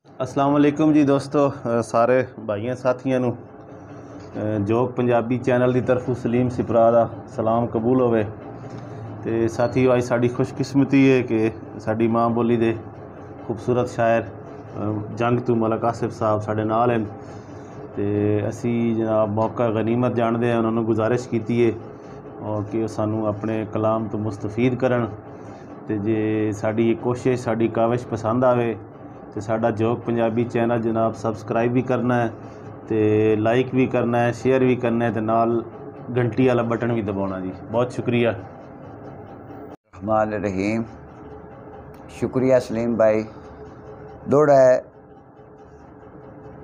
अस्सलाम वालेकुम जी दोस्तों, सारे भाइयों साथियों नू जोग पंजाबी चैनल की तरफों सलीम सिपरा दा सलाम कबूल होवे। तो साथियों, अज साड़ी खुशकिस्मती है कि साड़ी माँ बोली दे खूबसूरत शायर जंग तू मलक आसिफ साहब साढ़े नाल हैं। तो असी जनाब मौका गनीमत जानते हैं, उन्होंने गुजारिश की है और कि सानू अपने कलाम तो मुस्तफीद करन। तो जे साड़ी कोशिश साड़ी काविश पसंद आवे तो साडा जोग पंजाबी चैनल जनाब सबसक्राइब भी करना है, तो लाइक भी करना है, शेयर भी करना है, तो नाल घंटी वाला बटन भी दबाना जी। बहुत शुक्रिया। रहमान रहीम। शुक्रिया सलीम भाई। दौड़ा है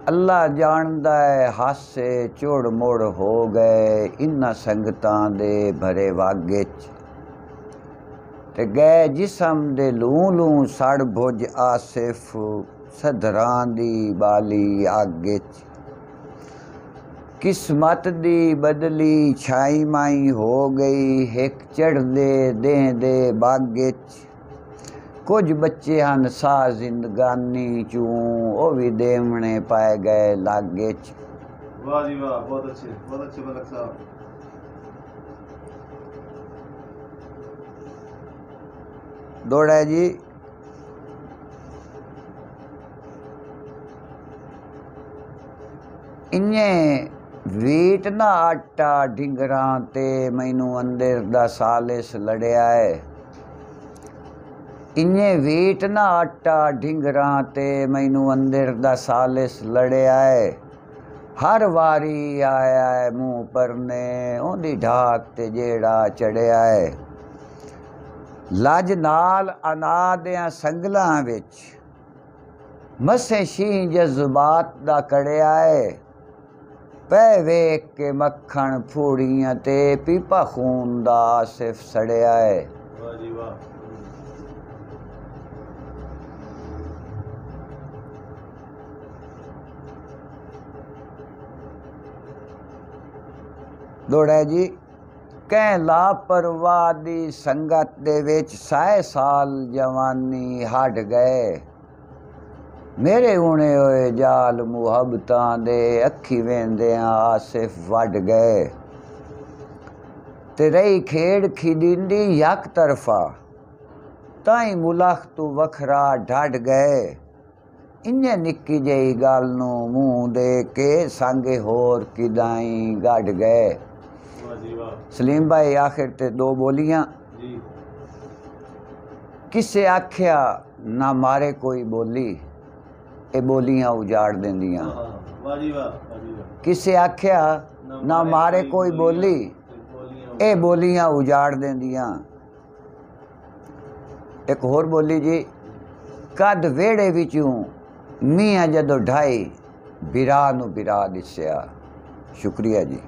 अल्लाह जानदा है, हासे चोड़ मोड़ हो गए इन्ना संगतां दे भरे वागे ते गए जिसम दे लूं लूं सड़ भुज आसिफ सधरां दी बाली आगे किस्मत दी बदली छाई माई हो गई हिक चढ़दे देंदे बागे कुछ बच्चे हन सा जिंदगानी चूं ओ भी देवने पाए गए लागे। वाह जी वाह, बहुत अच्छे मलक साहब। दौड़ा जी इन्हें वीट ना आटा ढिंगरां ते मैनू अंदर दा सालिस लड़िया है। इन्हें वीट ना आटा ढिंगरां ते मैनू अंदर दा सालिस लड़िया है। हर वारी आया है मुँह परने ओंदी ढाक ते जेड़ा चढ़िया है। लज नाल अनादियां संगलां विच मसे शी जज्बात दा कड़िया है। पै वेख के मक्खण फूड़ियां ते पीपा खून दा आसिफ सड़िया है। वाह जी वाह। दौड़ा जी कैं लापरवाह दी संगत दे विच साए साल जवानी हट गए। मेरे हुणे होए जाल मुहब्बतां दे अखी वेंदियां आसिफ वड गए। ते रही खेड़ खिदिंदी यक तरफा ताई मुलख तू वखरा ढड गए। इन्ने निक्की जही गल नू मूँह दे के संगे होर किदाई गढ़ गए। सलीम भाई आखिर ते दो बोलियां जी। किसे आख्या ना मारे कोई बोली ए बोलियां उजाड़ देंदियां। किसे आख्या ना मारे कोई बोली ए बोलियां उजाड़ देंदियां। एक होर बोली जी कद वेड़े विचों मियाँ जदों ढाई बिरा नू बिरा दिस्या। शुक्रिया जी।